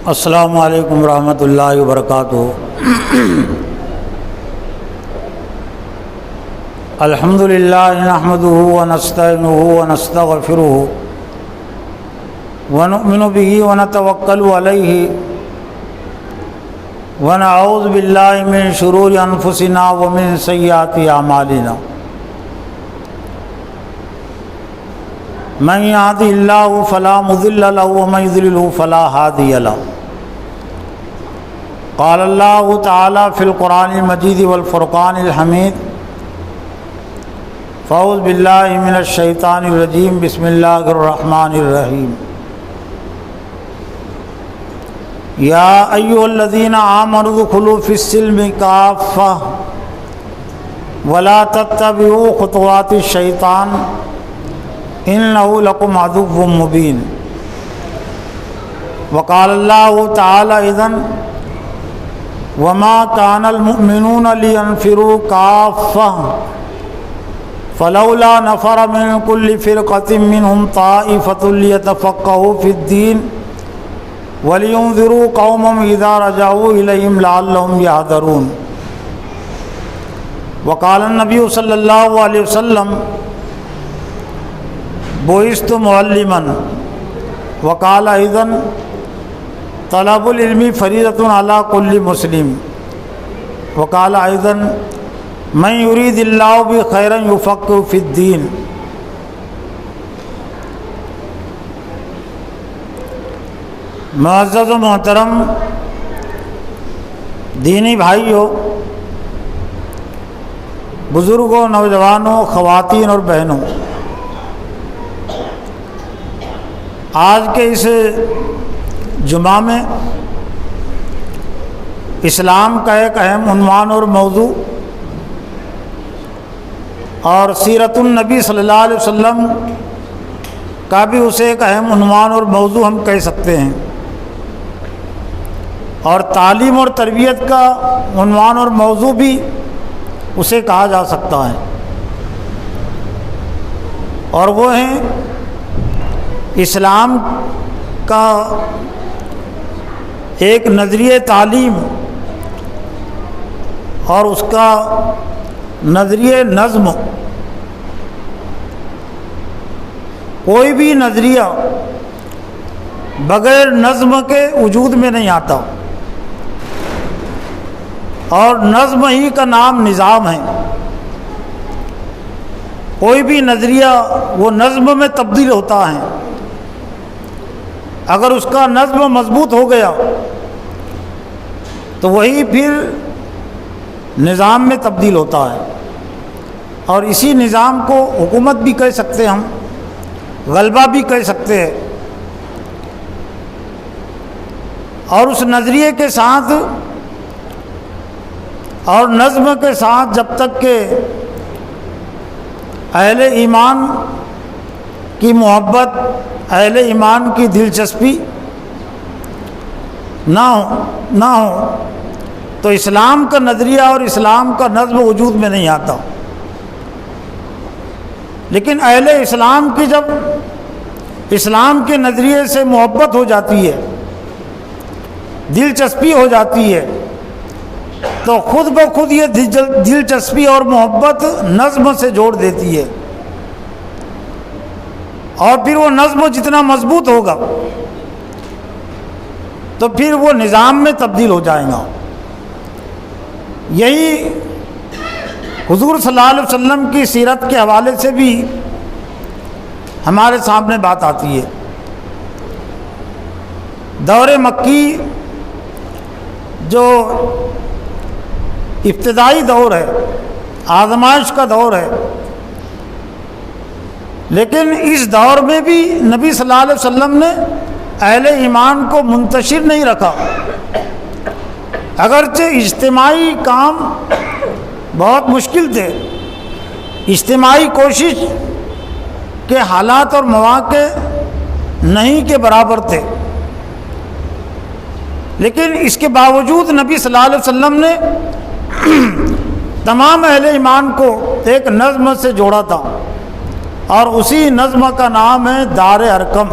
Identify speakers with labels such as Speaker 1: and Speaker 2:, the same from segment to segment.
Speaker 1: السلام علیکم ورحمۃ اللہ وبرکاتہ۔ الحمد للہ نحمده ونستعینه ونستغفره ونؤمن به ونتوکل علیہ ونعوذ باللہ من شرور انفسنا ومن سیئات اعمالنا۔ من يهده الله فلا مضل له ومن يضلل فلا هادي له۔ قال الله تعالى في القرآن المجيد والفرقان الحميد: فاعوذ بالله من الشيطان الرجيم، بسم الله الرحمن الرحيم۔ يا أيها الذين آمنوا ادخلوا في السلم كافة ولا تتبعوا خطوات الشيطان إنه لكم عدو مبين۔ وقال الله تعالى إذن: وما كان المؤمنون لينفروا كافة فلولا نفر من كل فرقة منهم طائفة ليتفقهوا في الدين ولينذروا قومهم إذا رجعوا إليهم لعلهم يحذرون۔ وقال النبي صلى الله عليه وسلم: بعثت معلما۔ وقال أيضا: طلب العلم فریضۃ علی کل مسلم۔ وقال أيضا: من يريد الله به خيرا يفقهه في الدين۔ معزز و محترم دینی بھائیوں، بزرگوں، نوجوانوں، خواتین اور بہنوں، آج کے اس جمعہ میں اسلام کا ایک اہم عنوان اور موضوع اور سیرت النبی صلی اللہ علیہ وسلم کا بھی اسے ایک اہم عنوان اور موضوع ہم کہہ سکتے ہیں، اور تعلیم اور تربیت کا عنوان اور موضوع بھی اسے کہا جا سکتا ہے، اور وہ ہیں اسلام کا ایک نظریہ تعلیم اور اس کا نظریہ نظم۔ کوئی بھی نظریہ بغیر نظم کے وجود میں نہیں آتا، اور نظم ہی کا نام نظام ہے۔ کوئی بھی نظریہ وہ نظم میں تبدیل ہوتا ہے، اگر اس کا نظم مضبوط ہو گیا تو وہی پھر نظام میں تبدیل ہوتا ہے، اور اسی نظام کو حکومت بھی کہہ سکتے ہیں، ہم غلبہ بھی کہہ سکتے ہیں۔ اور اس نظریے کے ساتھ اور نظم کے ساتھ جب تک کہ اہل ایمان کی محبت، اہل ایمان کی دلچسپی نہ ہو تو اسلام کا نظریہ اور اسلام کا نظم وجود میں نہیں آتا۔ لیکن اہل اسلام کی جب اسلام کے نظریے سے محبت ہو جاتی ہے، دلچسپی ہو جاتی ہے، تو خود بخود یہ دلچسپی اور محبت نظم سے جوڑ دیتی ہے، اور پھر وہ نظم جتنا مضبوط ہوگا تو پھر وہ نظام میں تبدیل ہو جائے گا۔ یہی حضور صلی اللہ علیہ وسلم کی سیرت کے حوالے سے بھی ہمارے سامنے بات آتی ہے۔ دور مکی جو ابتدائی دور ہے، آزمائش کا دور ہے، لیکن اس دور میں بھی نبی صلی اللہ علیہ وسلم نے اہل ایمان کو منتشر نہیں رکھا، اگرچہ اجتماعی کام بہت مشکل تھے، اجتماعی کوشش کے حالات اور مواقع نہیں کے برابر تھے، لیکن اس کے باوجود نبی صلی اللہ علیہ وسلم نے تمام اہل ایمان کو ایک نظم سے جوڑا تھا، اور اسی نظم کا نام ہے دار ارقم۔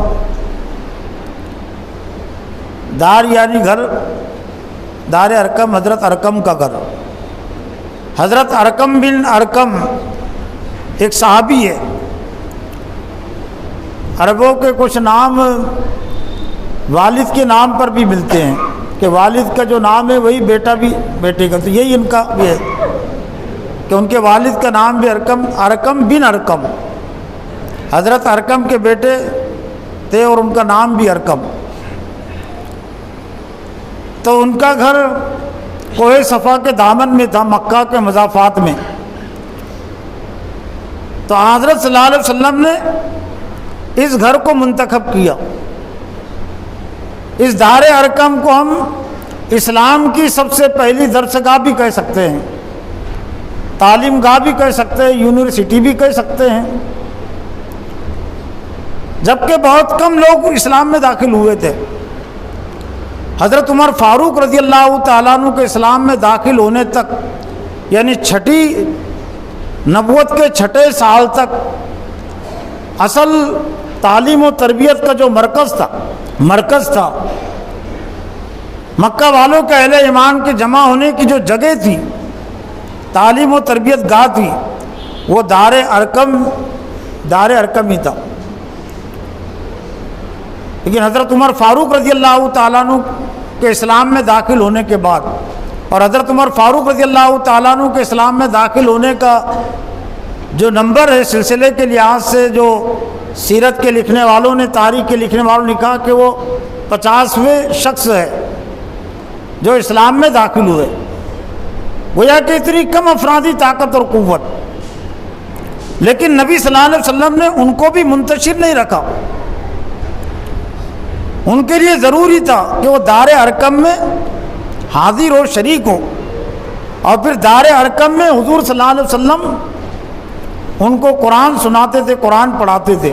Speaker 1: دار یعنی گھر، دار ارقم حضرت ارقم کا گھر۔ حضرت ارقم بن ارقم ایک صحابی ہے۔ عربوں کے کچھ نام والد کے نام پر بھی ملتے ہیں کہ والد کا جو نام ہے وہی بیٹا بھی بیٹے کا، تو یہی ان کا بھی ہے کہ ان کے والد کا نام بھی ارقم بن ارقم، حضرت ارقم کے بیٹے تھے اور ان کا نام بھی ارقم۔ تو ان کا گھر کوہ صفا کے دامن میں تھا، مکہ کے مضافات میں۔ تو حضرت صلی اللہ علیہ وسلم نے اس گھر کو منتخب کیا۔ اس دار ارقم کو ہم اسلام کی سب سے پہلی درسگاہ بھی کہہ سکتے ہیں، تعلیم گاہ بھی کہہ سکتے ہیں، یونیورسٹی بھی کہہ سکتے ہیں، جبکہ بہت کم لوگ اسلام میں داخل ہوئے تھے۔ حضرت عمر فاروق رضی اللہ تعالیٰ عنہ کے اسلام میں داخل ہونے تک، یعنی چھٹی نبوت کے چھٹے سال تک اصل تعلیم و تربیت کا جو مرکز تھا مکہ والوں کے اہل ایمان کے جمع ہونے کی جو جگہ تھی، تعلیم و تربیت گاہ تھی، وہ دار ارقم ہی تھا۔ لیکن حضرت عمر فاروق رضی اللہ تعالیٰ عنہ کے اسلام میں داخل ہونے کے بعد، اور حضرت عمر فاروق رضی اللہ تعالیٰ عنہ کے اسلام میں داخل ہونے کا جو نمبر ہے سلسلے کے لحاظ سے، جو سیرت کے لکھنے والوں نے، تاریخ کے لکھنے والوں نے کہا کہ وہ 50ویں شخص ہے جو اسلام میں داخل ہوئے۔ گویا کہ اتنی کم افرادی طاقت اور قوت، لیکن نبی صلی اللہ علیہ وسلم نے ان کو بھی منتشر نہیں رکھا۔ ان کے لیے ضروری تھا کہ وہ دار ارقم میں حاضر ہو، شریک ہو، اور پھر دار ارقم میں حضور صلی اللہ علیہ وسلم ان کو قرآن سناتے تھے، قرآن پڑھاتے تھے،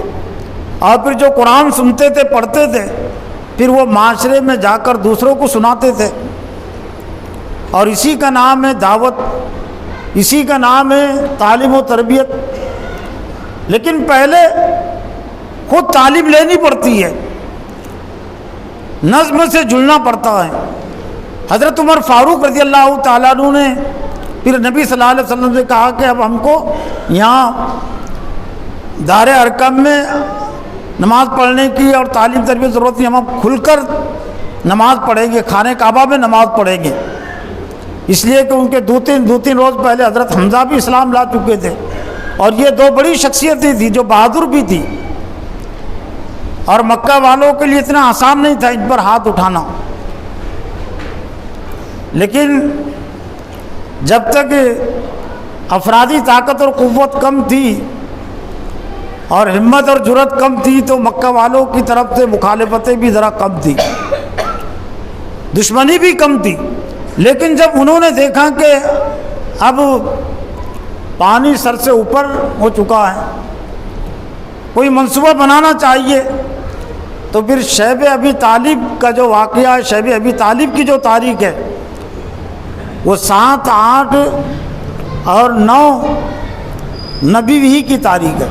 Speaker 1: اور پھر جو قرآن سنتے تھے، پڑھتے تھے، پھر وہ معاشرے میں جا کر دوسروں کو سناتے تھے، اور اسی کا نام ہے دعوت، اسی کا نام ہے تعلیم و تربیت۔ لیکن پہلے خود تعلیم لینی پڑتی ہے، نظم سے جڑنا پڑتا ہے۔ حضرت عمر فاروق رضی اللہ تعالیٰ عنہ نے پھر نبی صلی اللہ علیہ وسلم سے کہا کہ اب ہم کو یہاں دار ارقم میں نماز پڑھنے کی اور تعلیم تربیت ضرورت نہیں، ہم اب کھل کر نماز پڑھیں گے، خانہ کعبہ میں نماز پڑھیں گے۔ اس لیے کہ ان کے دو تین روز پہلے حضرت حمزہ بھی اسلام لا چکے تھے، اور یہ دو بڑی شخصیتیں تھیں جو بہادر بھی تھی، اور مکہ والوں کے لیے اتنا آسان نہیں تھا ان پر ہاتھ اٹھانا۔ لیکن جب تک افرادی طاقت اور قوت کم تھی اور ہمت اور جرأت کم تھی، تو مکہ والوں کی طرف سے مخالفتیں بھی ذرا کم تھی، دشمنی بھی کم تھی۔ لیکن جب انہوں نے دیکھا کہ اب پانی سر سے اوپر ہو چکا ہے، کوئی منصوبہ بنانا چاہیے، تو پھر شیب ابی طالب کا جو واقعہ ہے، شیب ابی طالب کی جو تاریخ ہے، وہ 7، 8 اور 9 نبوی کی تاریخ ہے۔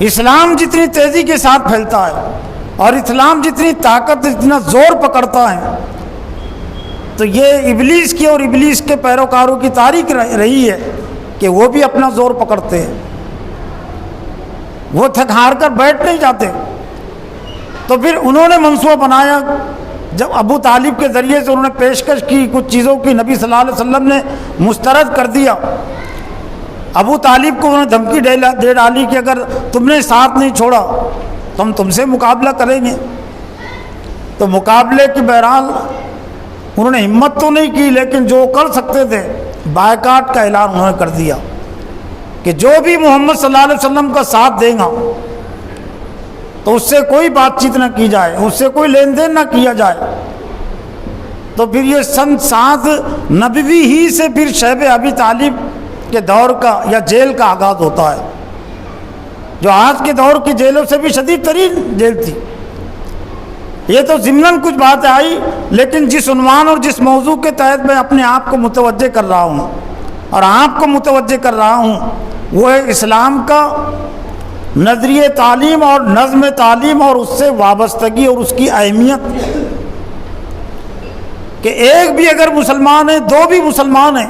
Speaker 1: اسلام جتنی تیزی کے ساتھ پھیلتا ہے اور اسلام جتنی طاقت، اتنا زور پکڑتا ہے، تو یہ ابلیس کی اور ابلیس کے پیروکاروں کی تاریخ رہی ہے کہ وہ بھی اپنا زور پکڑتے ہیں، وہ تھک ہار کر بیٹھ نہیں جاتے۔ تو پھر انہوں نے منصوبہ بنایا، جب ابو طالب کے ذریعے سے انہوں نے پیشکش کی کچھ چیزوں کی، نبی صلی اللہ علیہ وسلم نے مسترد کر دیا۔ ابو طالب کو انہوں نے دھمکی دے ڈالی کہ اگر تم نے ساتھ نہیں چھوڑا تو ہم تم سے مقابلہ کریں گے۔ تو مقابلے کی بہرحال انہوں نے ہمت تو نہیں کی، لیکن جو کر سکتے تھے بائیکاٹ کا اعلان انہوں نے کر دیا کہ جو بھی محمد صلی اللہ علیہ وسلم کا ساتھ دے گا تو اس سے کوئی بات چیت نہ کی جائے، اس سے کوئی لین دین نہ کیا جائے۔ تو پھر یہ سن 7 نبوی ہی سے پھر شیب ابی طالب کے دور کا یا جیل کا آغاز ہوتا ہے، جو آج کے دور کی جیلوں سے بھی شدید ترین جیل تھی۔ یہ تو ضمناً کچھ باتیں آئی، لیکن جس عنوان اور جس موضوع کے تحت میں اپنے آپ کو متوجہ کر رہا ہوں اور آپ کو متوجہ کر رہا ہوں، وہ ہے اسلام کا نظریہ تعلیم اور نظم تعلیم اور اس سے وابستگی اور اس کی اہمیت کہ ایک بھی اگر مسلمان ہے، دو بھی مسلمان ہیں،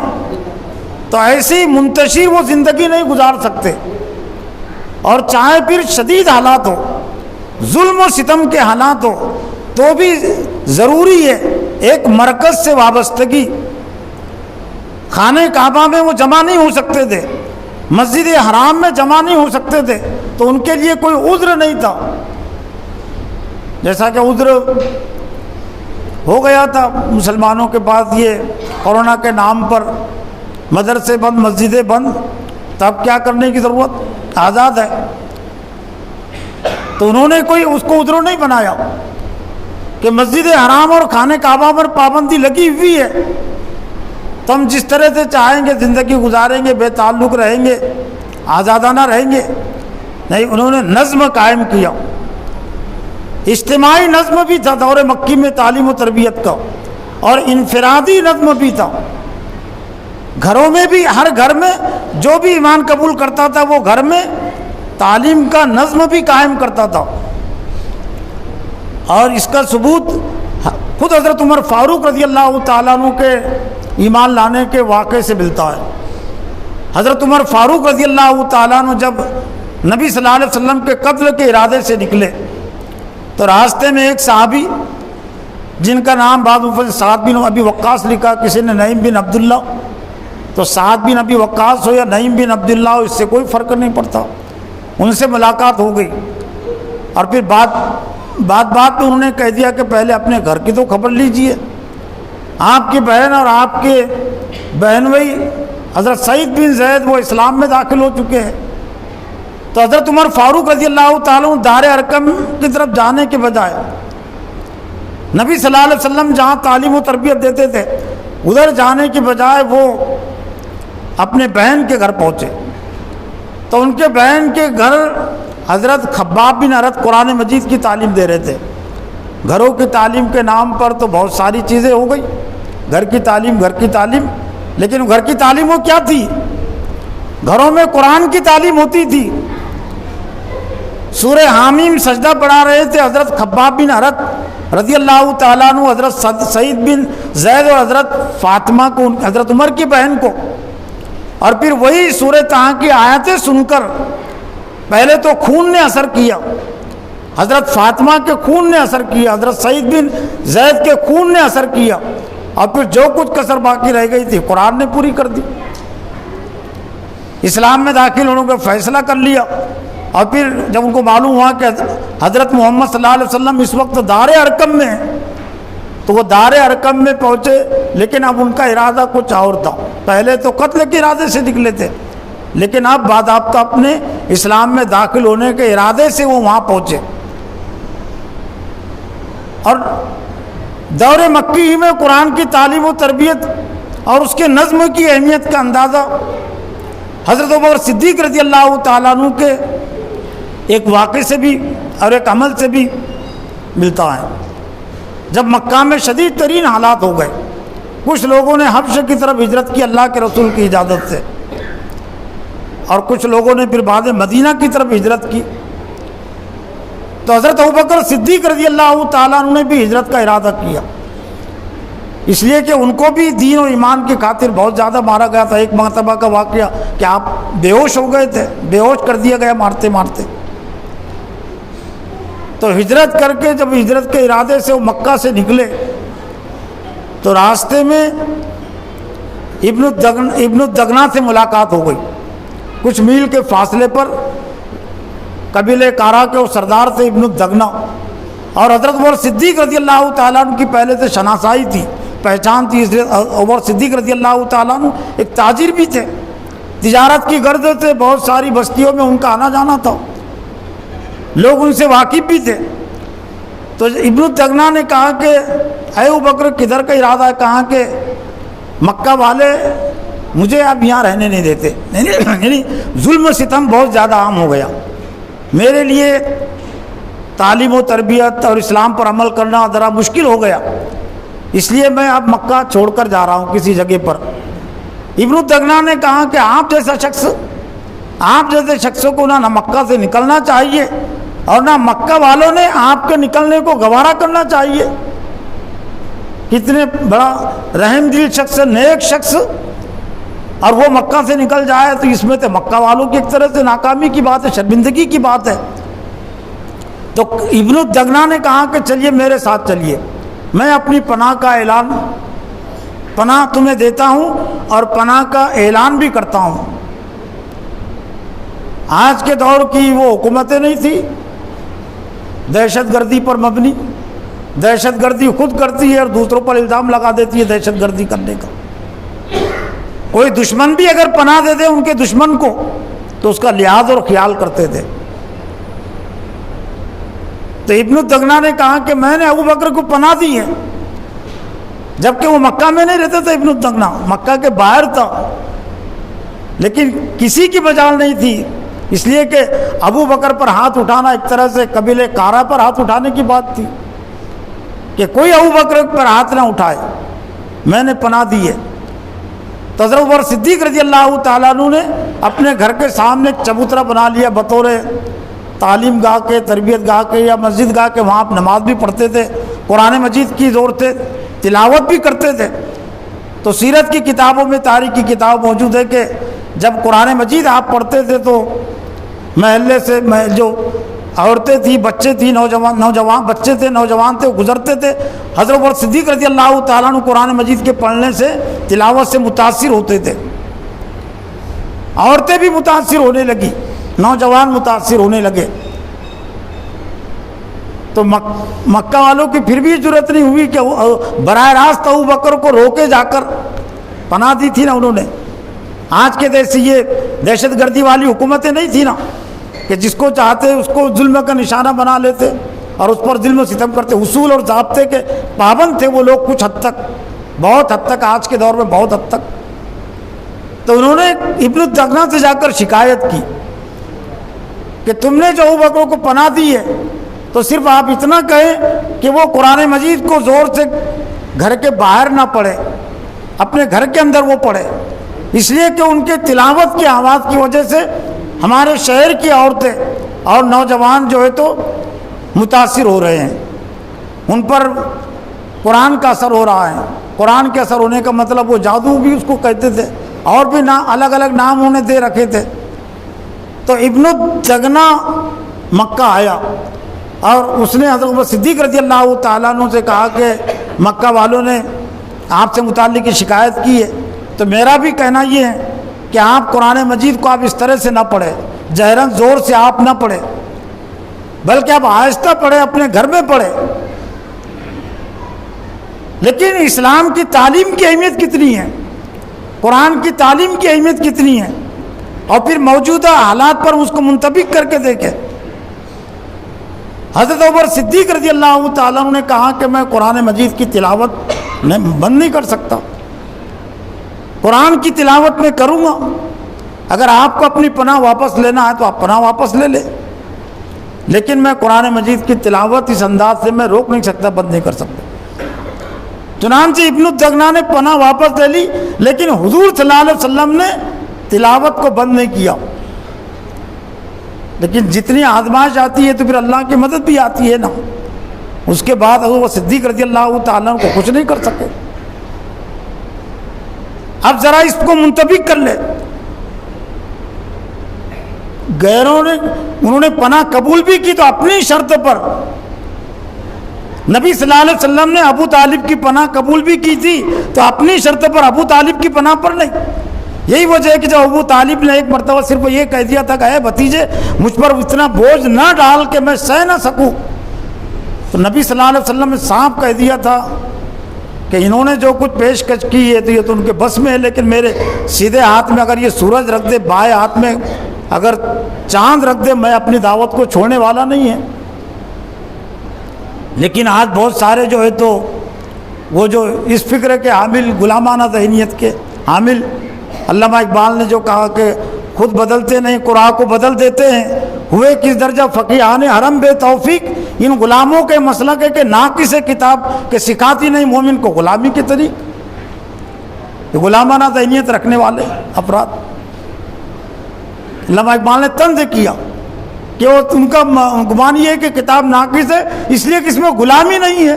Speaker 1: تو ایسی منتشر وہ زندگی نہیں گزار سکتے. اور چاہے پھر شدید حالات ہو، ظلم و ستم کے حالات ہو، تو بھی ضروری ہے ایک مرکز سے وابستگی. خانہ کعبہ میں وہ جمع نہیں ہو سکتے تھے، مسجد حرام میں جمع نہیں ہو سکتے تھے، تو ان کے لیے کوئی عذر نہیں تھا. جیسا کہ عذر ہو گیا تھا مسلمانوں کے پاس یہ کورونا کے نام پر مدرسے بند، مسجدیں بند، تو اب کیا کرنے کی ضرورت، آزاد ہے. تو انہوں نے کوئی اس کو عذر نہیں بنایا کہ مسجد حرام اور خانہ کعبہ پر پابندی لگی ہوئی ہے، تو ہم جس طرح سے چاہیں گے زندگی گزاریں گے، بے تعلق رہیں گے، آزادانہ رہیں گے. نہیں، انہوں نے نظم قائم کیا. اجتماعی نظم بھی تھا دور مکی میں تعلیم و تربیت کا، اور انفرادی نظم بھی تھا. گھروں میں بھی، ہر گھر میں جو بھی ایمان قبول کرتا تھا وہ گھر میں تعلیم کا نظم بھی قائم کرتا تھا. اور اس کا ثبوت خود حضرت عمر فاروق رضی اللہ تعالیٰ عنہ کے ایمان لانے کے واقعے سے ملتا ہے. حضرت عمر فاروق رضی اللہ تعالیٰ عنہ جب نبی صلی اللہ علیہ وسلم کے قتل کے ارادے سے نکلے، تو راستے میں ایک صحابی جن کا نام بعض مفسرین سعد بن ابی وقاص لکھا، کسی نے نعیم بن عبداللہ، تو سعد بن ابی وقاص ہو یا نعیم بن عبداللہ ہو، اس سے کوئی فرق نہیں پڑتا. ان سے ملاقات ہو گئی، اور پھر بات میں انہوں نے کہہ دیا کہ پہلے اپنے گھر کی تو خبر لیجئے. آپ کی بہن اور آپ کے بہن بھائی حضرت سعید بن زید وہ اسلام میں داخل ہو چکے ہیں. تو حضرت عمر فاروق رضی اللہ تعالیٰ عنہ دار ارقم کی طرف جانے کے بجائے نبی صلی اللہ علیہ وسلم جہاں تعلیم و تربیت دیتے تھے ادھر جانے کے بجائے وہ اپنے بہن کے گھر پہنچے. تو ان کے بہن کے گھر حضرت خباب بن ارد قرآن مجید کی تعلیم دے رہے تھے. گھروں کی تعلیم کے نام پر تو بہت ساری چیزیں ہو گئی، گھر کی تعلیم، لیکن گھر کی تعلیم وہ کیا تھی؟ گھروں میں قرآن کی تعلیم ہوتی تھی. سورہ حامیم سجدہ پڑھا رہے تھے حضرت خباب بن ارد رضی اللہ تعالیٰ عنہ حضرت سعید بن زید اور حضرت فاطمہ کو، حضرت عمر کی بہن کو، اور پھر وہی سورہ طٰہٰ کی آیتیں سن کر پہلے تو خون نے اثر کیا، حضرت فاطمہ کے خون نے اثر کیا، حضرت سعید بن زید کے خون نے اثر کیا، اور پھر جو کچھ کسر باقی رہ گئی تھی قرآن نے پوری کر دی. اسلام میں داخل ہونے کا فیصلہ کر لیا. اور پھر جب ان کو معلوم ہوا کہ حضرت محمد صلی اللہ علیہ وسلم اس وقت دار ارقم میں ہیں، تو وہ دار ارقم میں پہنچے، لیکن اب ان کا ارادہ کچھ اور تھا. پہلے تو قتل کے ارادے سے نکلے تھے، لیکن اب باضابطہ اپنے اسلام میں داخل ہونے کے ارادے سے وہ وہاں پہنچے. اور دور مکی میں قرآن کی تعلیم و تربیت اور اس کے نظم کی اہمیت کا اندازہ حضرت ابوبکر صدیق رضی اللہ تعالیٰ عنہ کے ایک واقعے سے بھی اور ایک عمل سے بھی ملتا ہے. جب مکہ میں شدید ترین حالات ہو گئے، کچھ لوگوں نے حبشہ کی طرف ہجرت کی اللہ کے رسول کی اجازت سے، اور کچھ لوگوں نے پھر بعد مدینہ کی طرف ہجرت کی. تو حضرت ابوبکر صدیق رضی اللہ تعالیٰ عنہ نے بھی ہجرت کا ارادہ کیا، اس لیے کہ ان کو بھی دین و ایمان کی خاطر بہت زیادہ مارا گیا تھا. ایک مرتبہ کا واقعہ کہ آپ بے ہوش ہو گئے تھے، بے ہوش کر دیا گیا مارتے مارتے. تو ہجرت کر کے جب ہجرت کے ارادے سے وہ مکہ سے نکلے، تو راستے میں ابن الدغنہ سے ملاقات ہو گئی. کچھ میل کے فاصلے پر قبیلہ کارا کے وہ سردار تھے ابن الدغنہ، اور حضرت عمر صدیق رضی اللہ تعالیٰ عنہ کی پہلے سے شناسائی تھی، پہچان تھی. عمر صدیق رضی اللہ تعالیٰ عنہ ایک تاجر بھی تھے، تجارت کی غرض سے بہت ساری بستیوں میں ان کا آنا جانا تھا، لوگ ان سے واقف بھی تھے. تو ابن الدغنہ نے کہا کہ اے ابوبکر کدھر کا ارادہ ہے؟ کہا کہ مکہ والے مجھے اب یہاں رہنے نہیں دیتے، یعنی ظلم و ستم بہت زیادہ عام ہو گیا، میرے لیے تعلیم و تربیت اور اسلام پر عمل کرنا ذرا مشکل ہو گیا، اس لیے میں اب مکہ چھوڑ کر جا رہا ہوں کسی جگہ پر. ابن الدغنہ نے کہا کہ آپ جیسے شخصوں کو نہ مکہ سے نکلنا چاہیے اور نہ مکہ والوں نے آپ کے نکلنے کو گوارا کرنا چاہیے، کتنے بڑا رحم دل شخص، نیک شخص، اور وہ مکہ سے نکل جائے تو اس میں تو مکہ والوں کی ایک طرح سے ناکامی کی بات ہے، شرمندگی کی بات ہے۔ تو ابن الدغنہ نے کہا کہ چلیے میرے ساتھ چلیے، میں اپنی پناہ کا اعلان، پناہ تمہیں دیتا ہوں اور پناہ کا اعلان بھی کرتا ہوں۔ آج کے دور کی وہ حکومتیں نہیں تھی دہشت گردی پر مبنی، دہشت گردی خود کرتی ہے اور دوسروں پر الزام لگا دیتی ہے دہشت گردی کرنے کا۔ کوئی دشمن بھی اگر پناہ دے دے ان کے دشمن کو تو اس کا لحاظ اور خیال کرتے تھے۔ تو ابن الدغنہ نے کہا کہ میں نے ابو بکر کو پناہ دی ہے، جبکہ وہ مکہ میں نہیں رہتے تھے، ابن الدغنہ مکہ کے باہر تھا، لیکن کسی کی مجال نہیں تھی، اس لیے کہ ابو بکر پر ہاتھ اٹھانا ایک طرح سے قبیلہ کارہ پر ہاتھ اٹھانے کی بات تھی کہ کوئی ابو بکر پر ہاتھ نہ اٹھائے، میں نے پناہ دی ہے۔ تو حضرت عمر صدیق رضی اللہ تعالیٰ عنہ نے اپنے گھر کے سامنے ایک چبوترا بنا لیا بطور تعلیم گاہ کے، تربیت گاہ کے یا مسجد گاہ کے، وہاں آپ نماز بھی پڑھتے تھے، قرآن مجید کی زور سے تلاوت بھی کرتے تھے۔ تو سیرت کی کتابوں میں، تاریخ کی کتاب موجود ہے کہ جب قرآن مجید آپ پڑھتے تھے تو محلے سے جو عورتیں تھیں، بچے تھیں، نوجوان بچے تھے، نوجوان تھے، وہ گزرتے تھے، حضرت عمر صدیق رضی اللہ تعالیٰ عنہ قرآن مجید کے پڑھنے سے، تلاوت سے متاثر ہوتے تھے۔ عورتیں بھی متاثر ہونے لگی، نوجوان متاثر ہونے لگے۔ تو مکہ والوں کی پھر بھی ضرورت نہیں ہوئی کہ براہ راست ابو بکر کو روکے جا کر پناہ دی تھی نا انہوں نے۔ آج کے جیسے یہ دہشت گردی والی حکومتیں نہیں تھی نا کہ جس کو چاہتے اس کو ظلم کا نشانہ بنا لیتے اور اس پر ظلم و ستم کرتے۔ اصول اور ضابطے کے پابند تھے وہ لوگ کچھ حد تک، بہت حد تک، آج کے دور میں بہت حد تک۔ تو انہوں نے ابن الدغنہ سے جا کر شکایت کی کہ تم نے جو ابو بکر کو پناہ دی ہے تو صرف آپ اتنا کہیں کہ وہ قرآن مجید کو زور سے گھر کے باہر نہ پڑھے، اپنے گھر کے اندر وہ پڑھے، اس لیے کہ ان کے تلاوت کی آواز کی وجہ سے ہمارے شہر کی عورتیں اور نوجوان جو ہے تو متاثر ہو رہے ہیں، ان پر قرآن کا اثر ہو رہا ہے۔ قرآن کے اثر ہونے کا مطلب وہ جادو بھی اس کو کہتے تھے، اور بھی الگ الگ نام انہوں نے دے رکھے تھے۔ تو ابن الدغنہ مکہ آیا اور اس نے حضرت عمر صدیق رضی اللہ تعالیٰ عنہ سے کہا کہ مکہ والوں نے آپ سے متعلق شکایت کی ہے، تو میرا بھی کہنا یہ ہے کہ آپ قرآن مجید کو آپ اس طرح سے نہ پڑھیں، جہراً زور سے آپ نہ پڑھیں، بلکہ آپ آہستہ پڑھیں، اپنے گھر میں پڑھیں۔ لیکن اسلام کی تعلیم کی اہمیت کتنی ہے، قرآن کی تعلیم کی اہمیت کتنی ہے، اور پھر موجودہ حالات پر اس کو منطبق کر کے دیکھیں۔ حضرت عمر صدیق رضی اللہ تعالیٰ عنہ نے کہا کہ میں قرآن مجید کی تلاوت بند نہیں کر سکتا، قرآن کی تلاوت میں کروں گا، اگر آپ کو اپنی پناہ واپس لینا ہے تو آپ پناہ واپس لے لیں، لیکن میں قرآن مجید کی تلاوت اس انداز سے میں روک نہیں سکتا، بند نہیں کر سکتا۔ چنانچہ ابن الدغنہ نے پناہ واپس لے لی، لیکن حضور صلی اللہ علیہ وسلم نے تلاوت کو بند نہیں کیا۔ لیکن جتنی آزمائش آتی ہے تو پھر اللہ کی مدد بھی آتی ہے نا۔ اس کے بعد حضرت صدیق رضی اللہ تعالیٰ عنہ کو کچھ نہیں کر سکے۔ اب ذرا اس کو منطبق کر لے، غیروں نے انہوں نے پناہ قبول بھی کی تو اپنی شرط پر۔ نبی صلی اللہ علیہ وسلم نے ابو طالب کی پناہ قبول بھی کی تھی تو اپنی شرط پر، ابو طالب کی پناہ پر نہیں۔ یہی وجہ ہے کہ جب ابو طالب نے ایک مرتبہ صرف یہ کہہ دیا تھا کہ اے بھتیجے مجھ پر اتنا بوجھ نہ ڈال کہ میں سہ نہ سکوں، تو نبی صلی اللہ علیہ وسلم نے صاف کہہ دیا تھا کہ انہوں نے جو کچھ پیشکش کی ہے تو یہ تو ان کے بس میں ہے، لیکن میرے سیدھے ہاتھ میں اگر یہ سورج رکھ دے، بائیں ہاتھ میں اگر چاند رکھ دے، میں اپنی دعوت کو چھوڑنے والا نہیں ہے۔ لیکن آج بہت سارے جو ہے تو وہ جو اس فکر کے حامل، غلامانہ ذہنیت کے حامل، علامہ اقبال نے جو کہا کہ خود بدلتے نہیں قرآن کو بدل دیتے ہیں، ہوئے کس درجہ فقیہان حرم بے توفیق، ان غلاموں کے مسلک ہے کہ ناقص کتاب کہ سکھاتی نہیں مومن کو غلامی کے طریق۔ غلامانہ ذہنیت رکھنے والے افراد، علامہ اقبال نے طنز کیا کہ وہ ان کا گمان یہ ہے کہ کتاب ناقص ہے اس لیے کہ اس میں غلامی نہیں ہے۔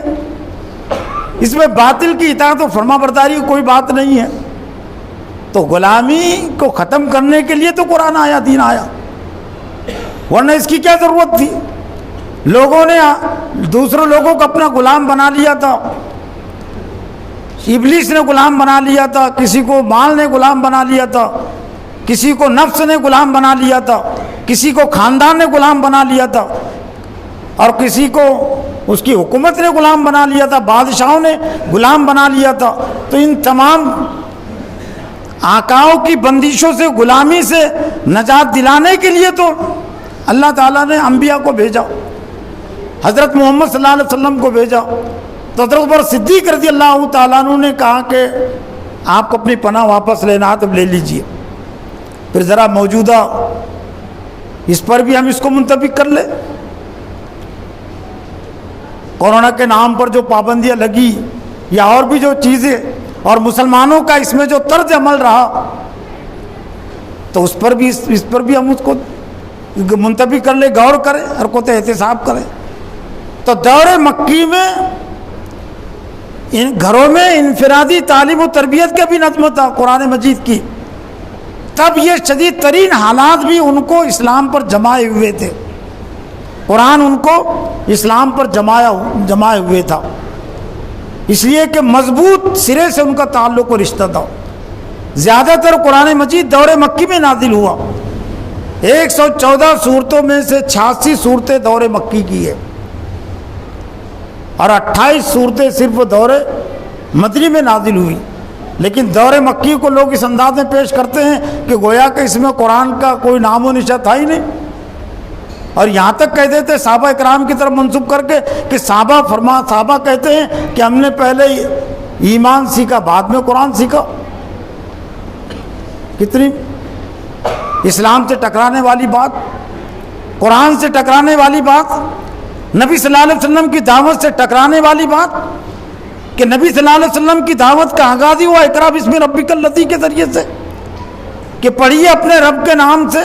Speaker 1: اس میں باطل کی اطاعت و فرما برداری کی کوئی بات نہیں ہے. تو غلامی کو ختم کرنے کے لیے تو قرآن آیا، دین آیا، ورنہ اس کی کیا ضرورت تھی؟ لوگوں نے دوسرے لوگوں کو اپنا غلام بنا لیا تھا. ابلیس نے غلام بنا لیا تھا، کسی کو مال نے غلام بنا لیا تھا، کسی کو نفس نے غلام بنا لیا تھا، کسی کو خاندان نے غلام بنا لیا تھا، اور کسی کو اس کی حکومت نے غلام بنا لیا تھا، بادشاہوں نے غلام بنا لیا تھا. تو ان تمام آقاؤں کی بندشوں سے، غلامی سے نجات دلانے کے لیے تو اللہ تعالیٰ نے انبیاء کو بھیجا، حضرت محمد صلی اللہ علیہ وسلم کو بھیجا. تو حضرت عمر صدیق رضی اللہ تعالیٰ عنہ نے کہا کہ آپ کو اپنی پناہ واپس لینا تو لے لیجئے. پھر ذرا موجودہ اس پر بھی ہم اس کو منطبق کر لیں. کورونا کے نام پر جو پابندیاں لگی یا اور بھی جو چیزیں، اور مسلمانوں کا اس میں جو طرز عمل رہا، تو اس پر بھی ہم اس کو منطبق کر لیں، غور کریں، حرکت احتساب کریں. تو دور مکی میں ان گھروں میں انفرادی تعلیم و تربیت کا بھی نظم تھا قرآن مجید کی. تب یہ شدید ترین حالات بھی ان کو اسلام پر جمائے ہوئے تھے. قرآن ان کو اسلام پر جمائے ہوئے تھا، اس لیے کہ مضبوط سرے سے ان کا تعلق و رشتہ تھا. زیادہ تر قرآن مجید دور مکی میں نازل ہوا. 114 صورتوں میں سے 86 صورتیں دور مکی کی ہے، اور 28 صورتیں صرف دور مدنی میں نازل ہوئی. لیکن دور مکی کو لوگ اس انداز میں پیش کرتے ہیں کہ گویا کہ اس میں قرآن کا کوئی نام و نشان تھا ہی نہیں، اور یہاں تک کہہ دیتے صحابہ اکرام کی طرف منسوب کر کے کہ صحابہ کہتے ہیں کہ ہم نے پہلے ایمان سیکھا، بعد میں قرآن سیکھا. کتنی اسلام سے ٹکرانے والی بات، قرآن سے ٹکرانے والی بات، نبی صلی اللہ علیہ وسلم کی دعوت سے ٹکرانے والی بات، کہ نبی صلی اللہ علیہ وسلم کی دعوت کا آغاز ہی ہوا اقرا بسم ربک الذی کے ذریعے سے، کہ پڑھیے اپنے رب کے نام سے.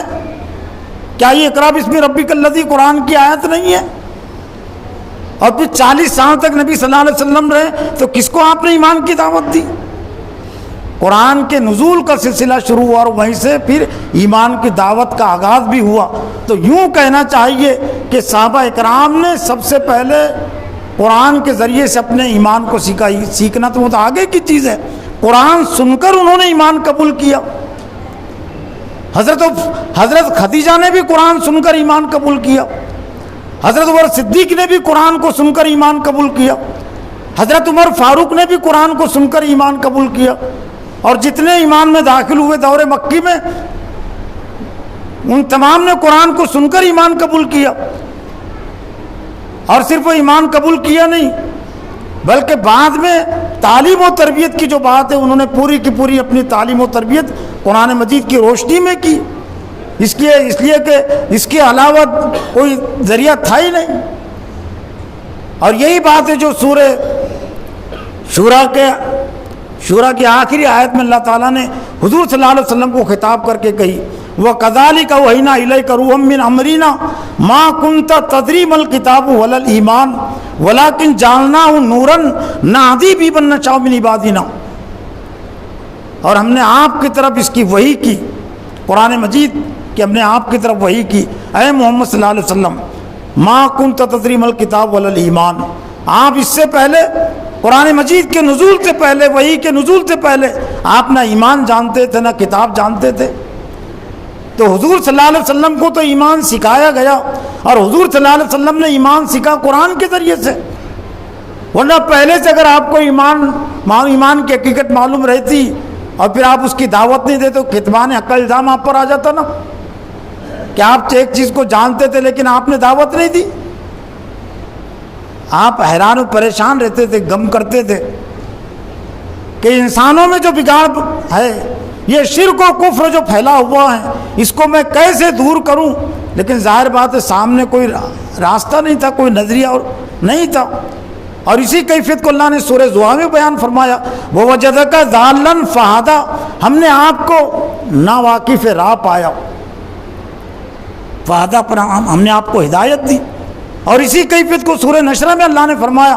Speaker 1: کیا یہ اقرا بسم ربک الذی قرآن کی آیت نہیں ہے؟ اور پھر 40 سال تک نبی صلی اللہ علیہ وسلم رہے تو کس کو آپ نے ایمان کی دعوت دی؟ قرآن کے نزول کا سلسلہ شروع ہوا، اور وہیں سے پھر ایمان کی دعوت کا آغاز بھی ہوا. تو یوں کہنا چاہیے کہ صحابہ اکرام نے سب سے پہلے قرآن کے ذریعے سے اپنے ایمان کو سیکھا. سیکھنا تو بہت آگے کی چیز ہے، قرآن سن کر انہوں نے ایمان قبول کیا. حضرت خدیجہ نے بھی قرآن سن کر ایمان قبول کیا، حضرت عمر صدیق نے بھی قرآن کو سن کر ایمان قبول کیا، حضرت عمر فاروق نے بھی قرآن کو سن کر ایمان قبول کیا. اور جتنے ایمان میں داخل ہوئے دور مکی میں، ان تمام نے قرآن کو سن کر ایمان قبول کیا. اور صرف ایمان قبول کیا نہیں، بلکہ بعد میں تعلیم و تربیت کی جو بات ہے، انہوں نے پوری کی پوری اپنی تعلیم و تربیت قرآن مجید کی روشنی میں کی. اس لیے کہ اس کے علاوہ کوئی ذریعہ تھا ہی نہیں. اور یہی بات ہے جو سورہ شورا کی آخری آیت میں اللہ تعالیٰ نے حضور صلی اللہ علیہ وسلم کو خطاب کر کے کہی، وَكَذَلِكَ أَوْحَيْنَا إِلَيْكَ رُوحًا مِّنْ أَمْرِنَا مَا كُنْتَ تَدْرِي مَا الْكِتَابُ وَلَا الْإِيمَانُ وَلَكِنْ جَعَلْنَاهُ نُورًا نَهْدِي بِهِ مَن نَّشَاءُ مِنْ عِبَادِنَا. اور ہم نے آپ کی طرف اس کی وحی کی، قرآن مجید کہ ہم نے آپ کی طرف وحی کی، اے محمد صلی اللہ علیہ وسلم، مَا كُنْتَ تَدْرِي مَا الْكِتَابُ وَلَا الْإِيمَانُ. آپ اس سے پہلے قرآن مجید کے نزول سے پہلے، وحی کے نزول سے پہلے آپ نہ ایمان جانتے تھے نہ کتاب جانتے تھے. تو حضور صلی اللہ علیہ وسلم کو تو ایمان سکھایا گیا، اور حضور صلی اللہ علیہ وسلم نے ایمان سیکھا قرآن کے ذریعے سے. ورنہ پہلے سے اگر آپ کو ایمان کی حقیقت معلوم رہتی اور پھر آپ اس کی دعوت نہیں دیتے تو کتمان حق کا الزام آپ پر آ جاتا نا، کہ آپ ایک چیز کو جانتے تھے لیکن آپ نے دعوت نہیں دی. آپ حیران و پریشان رہتے تھے، غم کرتے تھے کہ انسانوں میں جو بگاڑ ہے، یہ شرک و کفر جو پھیلا ہوا ہے، اس کو میں کیسے دور کروں. لیکن ظاہر بات ہے سامنے کوئی راستہ نہیں تھا، کوئی نظریہ اور نہیں تھا. اور اسی کیفیت کو اللہ نے سورہ زحا میں بیان فرمایا، وَوَجَدَكَ ضَالًّا فَهَدَىٰ. ہم نے آپ کو ناواقف راہ پایا، فہدیٰ پر ہم نے آپ کو ہدایت دی. اور اسی کیفیت کو سورہ نشرہ میں اللہ نے فرمایا،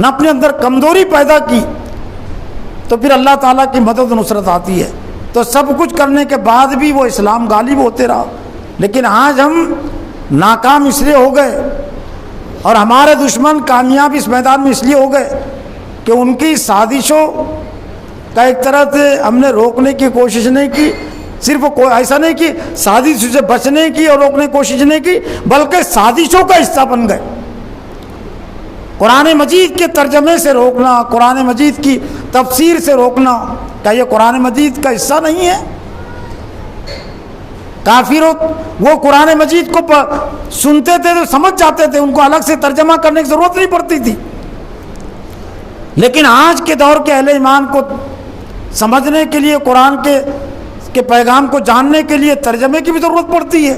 Speaker 1: نہ اپنے اندر کمزوری پیدا کی، تو پھر اللہ تعالیٰ کی مدد و نصرت آتی ہے۔ تو سب کچھ کرنے کے بعد بھی وہ اسلام غالب ہوتے رہا، لیکن آج ہم ناکام اس لیے ہو گئے اور ہمارے دشمن کامیاب اس میدان میں اس لیے ہو گئے کہ ان کی سازشوں کا ایک طرح سے ہم نے روکنے کی کوشش نہیں کی، صرف ایسا نہیں کہ سازش سے بچنے کی اور روکنے کی کوشش نہیں کی، بلکہ سازشوں کا حصہ بن گئے۔ قرآن مجید کے ترجمے سے روکنا، قرآن مجید کی تفسیر سے روکنا، کیا یہ قرآن مجید کا حصہ نہیں ہے؟ کافروں وہ قرآن مجید کو سنتے تھے تو سمجھ جاتے تھے، ان کو الگ سے ترجمہ کرنے کی ضرورت نہیں پڑتی تھی، لیکن آج کے دور کے اہل ایمان کو سمجھنے کے لیے، قرآن کے پیغام کو جاننے کے لیے ترجمے کی بھی ضرورت پڑتی ہے،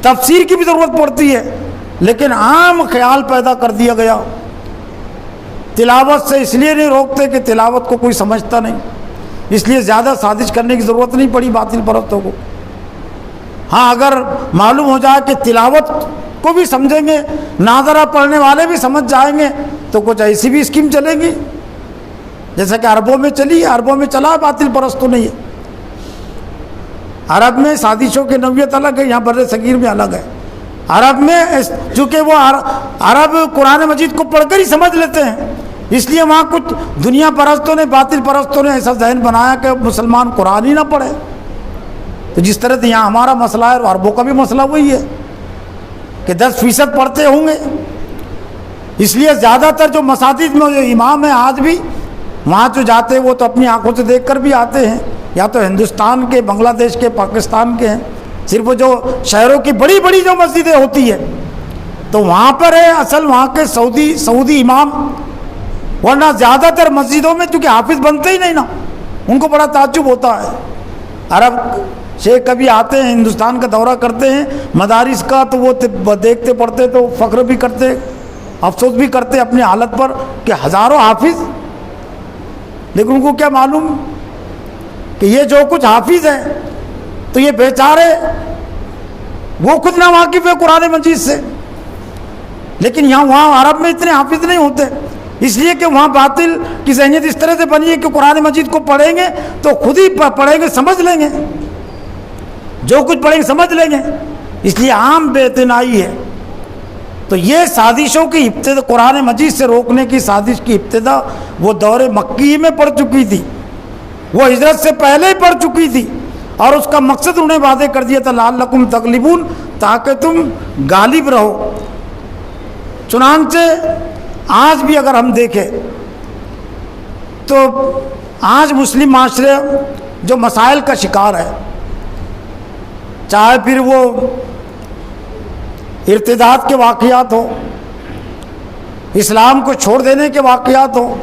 Speaker 1: تفسیر کی بھی ضرورت پڑتی ہے، لیکن عام خیال پیدا کر دیا گیا۔ تلاوت سے اس لیے نہیں روکتے کہ تلاوت کو کوئی سمجھتا نہیں، اس لیے زیادہ سازش کرنے کی ضرورت نہیں پڑی باطل پرستوں کو۔ ہاں اگر معلوم ہو جائے کہ تلاوت کو بھی سمجھیں گے، ناظرہ پڑھنے والے بھی سمجھ جائیں گے، تو کچھ ایسی بھی اسکیم چلے گی جیسا کہ عربوں میں چلی، عربوں میں چلا باطل پرستوں نے۔ یہ عرب میں سازشوں کی نوعیت الگ ہے، یہاں بر صغیر میں الگ ہے۔ عرب میں چونکہ وہ عرب قرآن مجید کو پڑھ کر ہی سمجھ لیتے ہیں، اس لیے وہاں کچھ دنیا پرستوں نے، باطل پرستوں نے ایسا ذہن بنایا کہ مسلمان قرآن ہی نہ پڑھے۔ تو جس طرح سے یہاں ہمارا مسئلہ ہے، عربوں کا بھی مسئلہ وہی ہے کہ 10% پڑھتے ہوں گے، اس لیے زیادہ تر جو مساجد میں جو امام ہیں آج بھی وہاں جو جاتے ہیں وہ تو اپنی آنکھوں سے دیکھ کر بھی آتے ہیں، یا تو ہندوستان کے، بنگلہ دیش کے، پاکستان کے ہیں، صرف جو شہروں کی بڑی بڑی جو مسجدیں ہوتی ہیں تو وہاں پر ہے اصل وہاں کے سعودی امام، ورنہ زیادہ تر مسجدوں میں چونکہ حافظ بنتے ہی نہیں نا، ان کو بڑا تعجب ہوتا ہے۔ عرب شیخ کبھی آتے ہیں، ہندوستان کا دورہ کرتے ہیں مدارس کا، تو وہ دیکھتے پڑھتے تو فخر بھی کرتے، افسوس بھی کرتے اپنی حالت پر کہ ہزاروں حافظ، لیکن ان کو کیا معلوم کہ یہ جو کچھ حافظ ہیں تو یہ بیچارے وہ خود نہ واقف ہے قرآن مجید سے، لیکن وہاں عرب میں اتنے حافظ نہیں ہوتے، اس لیے کہ وہاں باطل کی ذہنیت اس طرح سے بنی ہے کہ قرآن مجید کو پڑھیں گے تو خود ہی پڑھیں گے، سمجھ لیں گے، جو کچھ پڑھیں گے سمجھ لیں گے، اس لیے عام بے اعتنائی ہے۔ تو یہ سازشوں کی ابتدا، قرآن مجید سے روکنے کی سازش کی ابتدا وہ دور مکی میں پڑ چکی تھی، وہ ہجرت سے پہلے ہی پڑ چکی تھی، اور اس کا مقصد انہیں واضح کر دیا تھا لعلکم تغلبون، تاکہ تم غالب رہو۔ چنانچہ آج بھی اگر ہم دیکھیں تو آج مسلم معاشرے جو مسائل کا شکار ہے، چاہے پھر وہ ارتداد کے واقعات ہو، اسلام کو چھوڑ دینے کے واقعات ہو،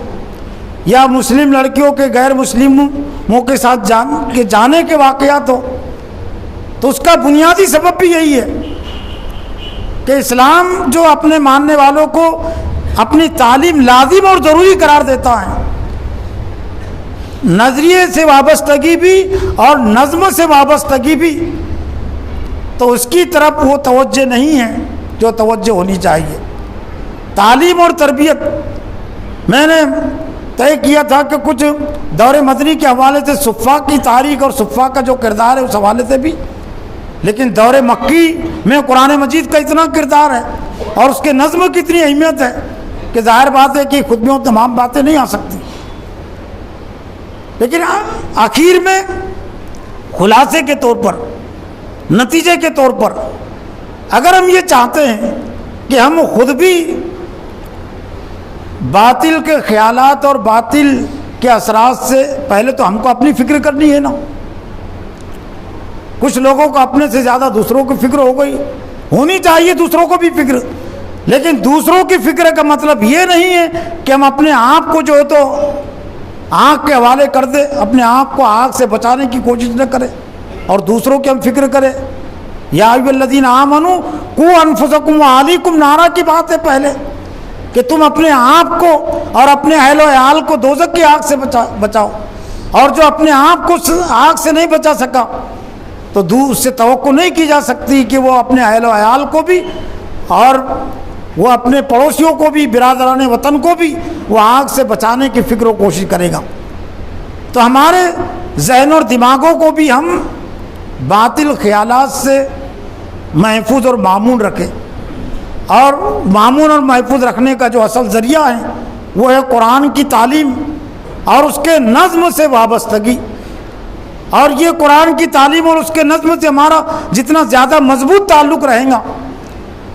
Speaker 1: یا مسلم لڑکیوں کے غیر مسلموں کے ساتھ جانے کے واقعات ہو، تو اس کا بنیادی سبب بھی یہی ہے کہ اسلام جو اپنے ماننے والوں کو اپنی تعلیم لازم اور ضروری قرار دیتا ہے، نظریے سے وابستگی بھی اور نظم سے وابستگی بھی، تو اس کی طرف وہ توجہ نہیں ہے جو توجہ ہونی چاہیے۔ تعلیم اور تربیت میں نے طے کیا تھا کہ کچھ دور مدنی کے حوالے سے صفا کی تاریخ اور صفا کا جو کردار ہے اس حوالے سے بھی، لیکن دور مکی میں قرآن مجید کا اتنا کردار ہے اور اس کے نظم کی اتنی اہمیت ہے کہ ظاہر بات ہے کہ خود میں تمام باتیں نہیں آ سکتی، لیکن آخر میں خلاصے کے طور پر، نتیجے کے طور پر، اگر ہم یہ چاہتے ہیں کہ ہم خود بھی باطل کے خیالات اور باطل کے اثرات سے، پہلے تو ہم کو اپنی فکر کرنی ہے نا۔ کچھ لوگوں کو اپنے سے زیادہ دوسروں کی فکر ہو گئی، ہونی چاہیے دوسروں کو بھی فکر، لیکن دوسروں کی فکر کا مطلب یہ نہیں ہے کہ ہم اپنے آپ کو جو ہے تو آگ کے حوالے کر دیں، اپنے آپ کو آگ سے بچانے کی کوشش نہ کریں اور دوسروں کی ہم فکر کریں۔ یا ایھا الذین آمنوا قوا انفسکم واہلیکم نارا کی بات ہے پہلے، کہ تم اپنے آپ کو اور اپنے اہل و عیال کو دوزخ کی آگ سے بچاؤ، اور جو اپنے آپ کو آگ سے نہیں بچا سکا تو اس سے توقع نہیں کی جا سکتی کہ وہ اپنے اہل و عیال کو بھی اور وہ اپنے پڑوسیوں کو بھی، برادران وطن کو بھی وہ آگ سے بچانے کی فکر و کوشش کرے گا۔ تو ہمارے ذہن اور دماغوں کو بھی ہم باطل خیالات سے محفوظ اور مامون رکھیں، اور مامون اور محفوظ رکھنے کا جو اصل ذریعہ ہے وہ ہے قرآن کی تعلیم اور اس کے نظم سے وابستگی۔ اور یہ قرآن کی تعلیم اور اس کے نظم سے ہمارا جتنا زیادہ مضبوط تعلق رہے گا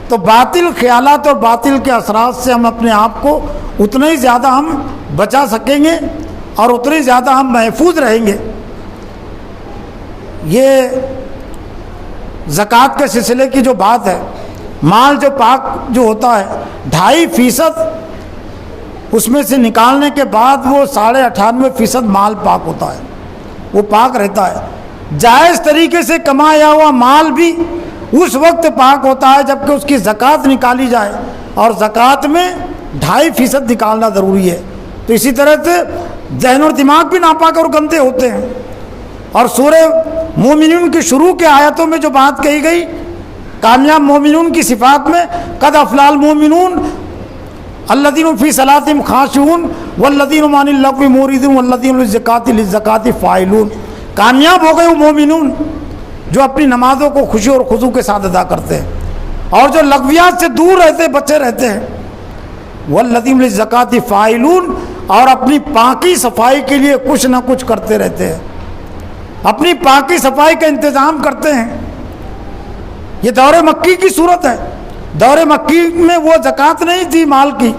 Speaker 1: تو باطل خیالات اور باطل کے اثرات سے ہم اپنے آپ کو اتنا ہی زیادہ ہم بچا سکیں گے اور اتنے ہی زیادہ ہم محفوظ رہیں گے۔ یہ زکوٰۃ کے سلسلے کی جو بات ہے، مال جو پاک جو ہوتا ہے 2.5% اس میں سے نکالنے کے بعد وہ 98.5% مال پاک ہوتا ہے، وہ پاک رہتا ہے۔ جائز طریقے سے کمایا ہوا مال بھی اس وقت پاک ہوتا ہے جبکہ اس کی زکوٰۃ نکالی جائے، اور زکوٰۃ میں 2.5% نکالنا ضروری ہے۔ تو اسی طرح سے ذہن اور دماغ بھی ناپاک اور گندے ہوتے ہیں۔ اور سورہ مومنون کی شروع کے آیتوں میں جو بات کہی گئی کامیاب مومنون کی صفات میں، قد افلح المومنون الذین فی صلاتہم خاشعون والذین عن اللغو معرضون والذین للزکاۃ فاعلون، کامیاب ہو گئے وہ مومنون جو اپنی نمازوں کو خوشی اور خضوع کے ساتھ ادا کرتے ہیں اور جو لغویات سے دور رہتے بچے رہتے ہیں، والذین للزکاۃ فاعلون، اور اپنی پاکی صفائی کے لیے کچھ نہ کچھ کرتے رہتے ہیں، اپنی پاکی صفائی کا انتظام کرتے ہیں۔ یہ دور مکی کی صورت ہے۔ دور مکی میں وہ زکوٰۃ نہیں تھی مال کی،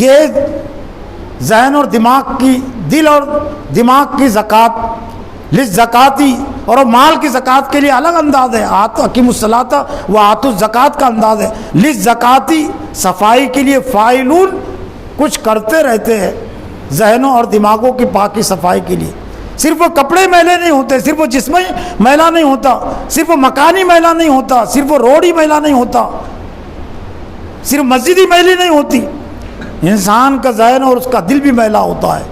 Speaker 1: یہ ذہن اور دماغ کی، دل اور دماغ کی زکوٰۃ للزکاتی، اور مال کی زکوٰۃ کے لیے الگ انداز ہے، اقیموا الصلاۃ وآتوا الزکاۃ کا انداز ہے۔ للزکاتی صفائی کے لیے، فاعلون کچھ کرتے رہتے ہیں ذہنوں اور دماغوں کی پاکی صفائی کے لیے۔ صرف وہ کپڑے میلے نہیں ہوتے، صرف وہ جسمی میلہ نہیں ہوتا، صرف وہ مکانی میلہ نہیں ہوتا، صرف وہ روڈی میلہ نہیں ہوتا، صرف مسجدی میلی نہیں ہوتی، انسان کا ذہن اور اس کا دل بھی میلہ ہوتا ہے۔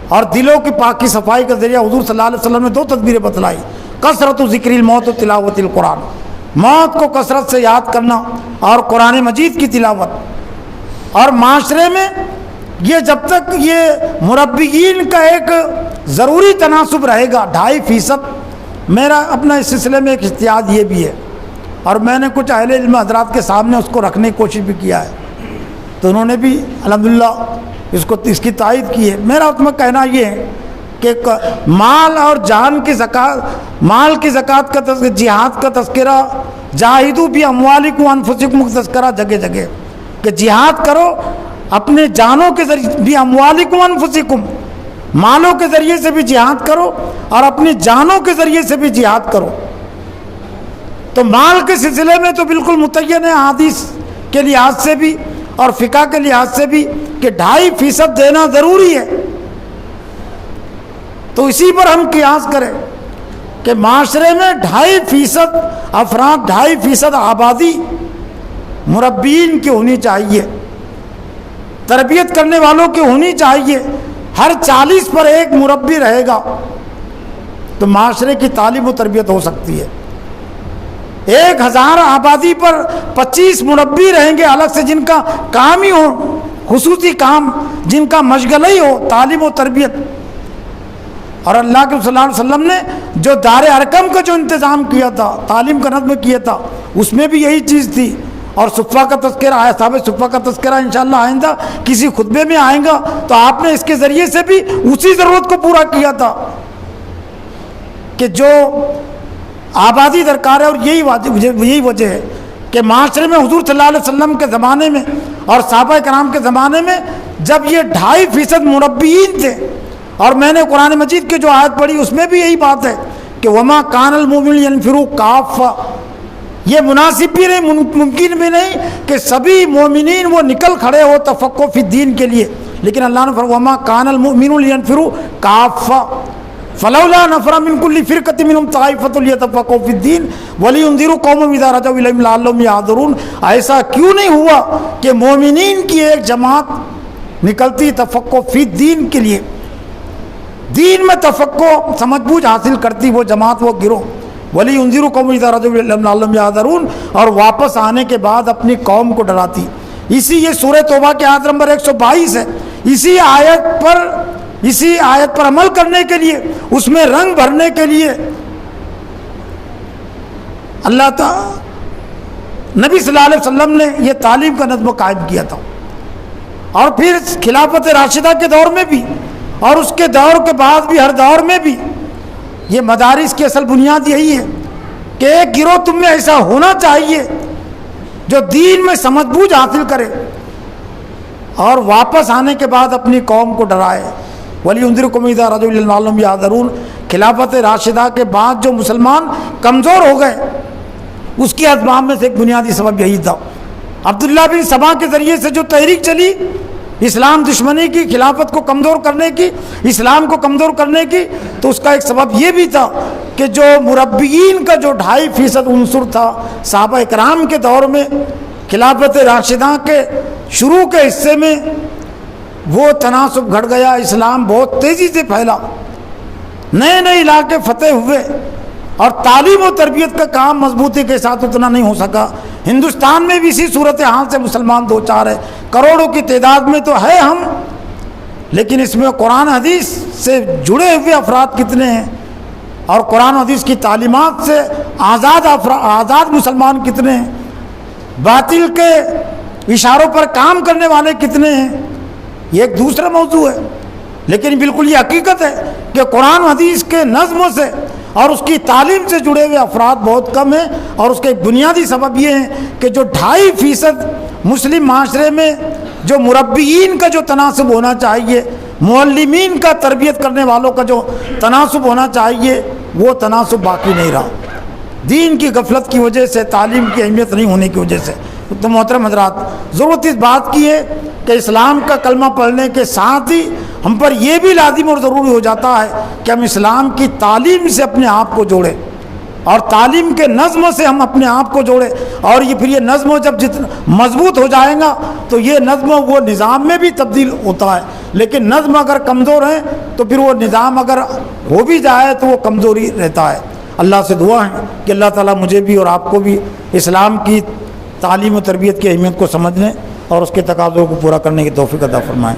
Speaker 1: اور دلوں کی پاکی صفائی کا ذریعہ حضور صلی اللہ علیہ وسلم نے 2 تدبیریں بتلائی، کثرت ذکر الموت و تلاوت القرآن، موت کو کثرت سے یاد کرنا اور قرآن مجید کی تلاوت۔ اور معاشرے میں یہ جب تک یہ مربیین کا ایک ضروری تناسب رہے گا 2.5%، میرا اپنا اس سلسلے میں ایک احتیاط یہ بھی ہے، اور میں نے کچھ اہل علم حضرات کے سامنے اس کو رکھنے کی کوشش بھی کیا ہے، تو انہوں نے بھی الحمدللہ اس کی تائید کی ہے۔ میرا اس میں کہنا یہ ہے کہ مال اور جان کی زکوٰۃ، مال کی زکوٰۃ کا تذکرہ، جہاد کا تذکرہ، جاہدوا باموالکم وانفسکم کا تذکرہ جگہ جگہ، کہ جہاد کرو اپنے جانوں کے ذریعے بھی، اموالکم وانفسکم، مالوں کے ذریعے سے بھی جہاد کرو اور اپنی جانوں کے ذریعے سے بھی جہاد کرو۔ تو مال کے سلسلے میں تو بالکل متعین ہے حدیث کے لحاظ سے بھی اور فقہ کے لحاظ سے بھی کہ 2.5% دینا ضروری ہے۔ تو اسی پر ہم قیاس کریں کہ معاشرے میں 2.5% افراد، 2.5% آبادی مربین کی ہونی چاہیے، تربیت کرنے والوں کی ہونی چاہیے۔ ہر 40 پر ایک مربی رہے گا تو معاشرے کی تعلیم و تربیت ہو سکتی ہے۔ 1000 آبادی پر 25 مربی رہیں گے الگ سے، جن کا کام ہی ہو، خصوصی کام، جن کا مشغلہ ہی ہو تعلیم و تربیت۔ اور اللہ کے صلی اللہ علیہ وسلم نے جو دار ارقم کا جو انتظام کیا تھا، تعلیم کا نظم کیا تھا، اس میں بھی یہی چیز تھی۔ اور صفہ کا تذکرہ آیا، صحابہ صفہ کا تذکرہ انشاءاللہ آئندہ کسی خطبے میں آئے گا، تو آپ نے اس کے ذریعے سے بھی اسی ضرورت کو پورا کیا تھا کہ جو آبادی درکار ہے۔ اور یہی وجہ ہے کہ معاشرے میں حضور صلی اللہ علیہ وسلم کے زمانے میں اور صحابہ کرام کے زمانے میں جب یہ 2.5% مربیین تھے، اور میں نے قرآن مجید کی جو آیت پڑھی اس میں بھی یہی بات ہے کہ وما کان المؤمنون ينفروا کافہ، یہ مناسب بھی نہیں، ممکن بھی نہیں کہ سبھی مومنین وہ نکل کھڑے ہو تفقہ فی الدین کے لیے، لیکن اللہ نے فرمایا وما کان المؤمنون لینفروا کافہ فلولا نفر من كل فرقة منهم طائفة ليتفقهوا في الدين ولينذروا قومهم اذا رجعوا اليهم لعلهم يحذرون۔ ایسا کیوں نہیں ہوا کہ مومنین کی ایک جماعت نکلتی تفقہ فی الدین کے لیے، دین میں تفقہ سمجھ بوجھ حاصل کرتی وہ جماعت، وہ گروہ، وَلِيُنذِرُوا قَوْمًا إِذَا رَجَعُوا إِلَيْهِمْ لَعَلَّهُمْ يَحْذَرُونَ، اور واپس آنے کے بعد اپنی قوم کو ڈراتی اسی یہ سورہ توبہ کی آیت نمبر 122 ہے، اسی آیت پر عمل کرنے کے لیے، اس میں رنگ بھرنے کے لیے اللہ تعالی نبی صلی اللہ علیہ وسلم نے یہ تعلیم کا نظم قائم کیا تھا۔ اور پھر خلافت راشدہ کے دور میں بھی اور اس کے دور کے بعد بھی، ہر دور میں بھی یہ مدارس کی اصل بنیاد یہی ہے کہ ایک گروہ تم میں ایسا ہونا چاہیے جو دین میں سمجھ بوجھ حاصل کرے اور واپس آنے کے بعد اپنی قوم کو ڈرائے۔ وَلِيُنذِرْكُمْ إِذَا رَجَعُوا إِلَى اللَّهِ لَعَلَّهُمْ يَحْذَرُونَ۔ خلافت راشدہ کے بعد جو مسلمان کمزور ہو گئے، اس کی اسباب میں سے ایک بنیادی سبب یہی تھا۔ عبداللہ بن سبا کے ذریعے سے جو تحریک چلی اسلام دشمنی کی، خلافت کو کمزور کرنے کی، اسلام کو کمزور کرنے کی، تو اس کا ایک سبب یہ بھی تھا کہ جو مربیین کا جو 2.5% عنصر تھا صحابہ اکرام کے دور میں، خلافت راشدہ کے شروع کے حصے میں وہ تناسب گھٹ گیا، اسلام بہت تیزی سے پھیلا، نئے نئے علاقے فتح ہوئے، اور تعلیم و تربیت کا کام مضبوطی کے ساتھ اتنا نہیں ہو سکا۔ ہندوستان میں بھی اسی صورتحال سے مسلمان دو چار ہے، کروڑوں کی تعداد میں تو ہے ہم، لیکن اس میں قرآن حدیث سے جڑے ہوئے افراد کتنے ہیں، اور قرآن حدیث کی تعلیمات سے آزاد مسلمان کتنے ہیں، باطل کے اشاروں پر کام کرنے والے کتنے ہیں، یہ ایک دوسرا موضوع ہے۔ لیکن بالکل یہ حقیقت ہے کہ قرآن حدیث کے نظموں سے اور اس کی تعلیم سے جڑے ہوئے افراد بہت کم ہیں، اور اس کا ایک بنیادی سبب یہ ہے کہ جو 2.5% مسلم معاشرے میں جو مربیین کا جو تناسب ہونا چاہیے، معلمین کا، تربیت کرنے والوں کا جو تناسب ہونا چاہیے، وہ تناسب باقی نہیں رہا، دین کی غفلت کی وجہ سے، تعلیم کی اہمیت نہیں ہونے کی وجہ سے۔ تو محترم حضرات، ضرورت اس بات کی ہے کہ اسلام کا کلمہ پڑھنے کے ساتھ ہی ہم پر یہ بھی لازم اور ضروری ہو جاتا ہے کہ ہم اسلام کی تعلیم سے اپنے آپ کو جوڑیں، اور تعلیم کے نظم سے ہم اپنے آپ کو جوڑیں، اور یہ پھر یہ نظم جب جتنا مضبوط ہو جائے گا تو یہ نظم وہ نظام میں بھی تبدیل ہوتا ہے، لیکن نظم اگر کمزور ہے تو پھر وہ نظام اگر ہو بھی جائے تو وہ کمزوری رہتا ہے۔ اللہ سے دعا ہے کہ اللہ تعالیٰ مجھے بھی اور آپ کو بھی اسلام کی تعلیم و تربیت کی اہمیت کو سمجھنے اور اس کے تقاضوں کو پورا کرنے کی توفیق عطا فرمائیں۔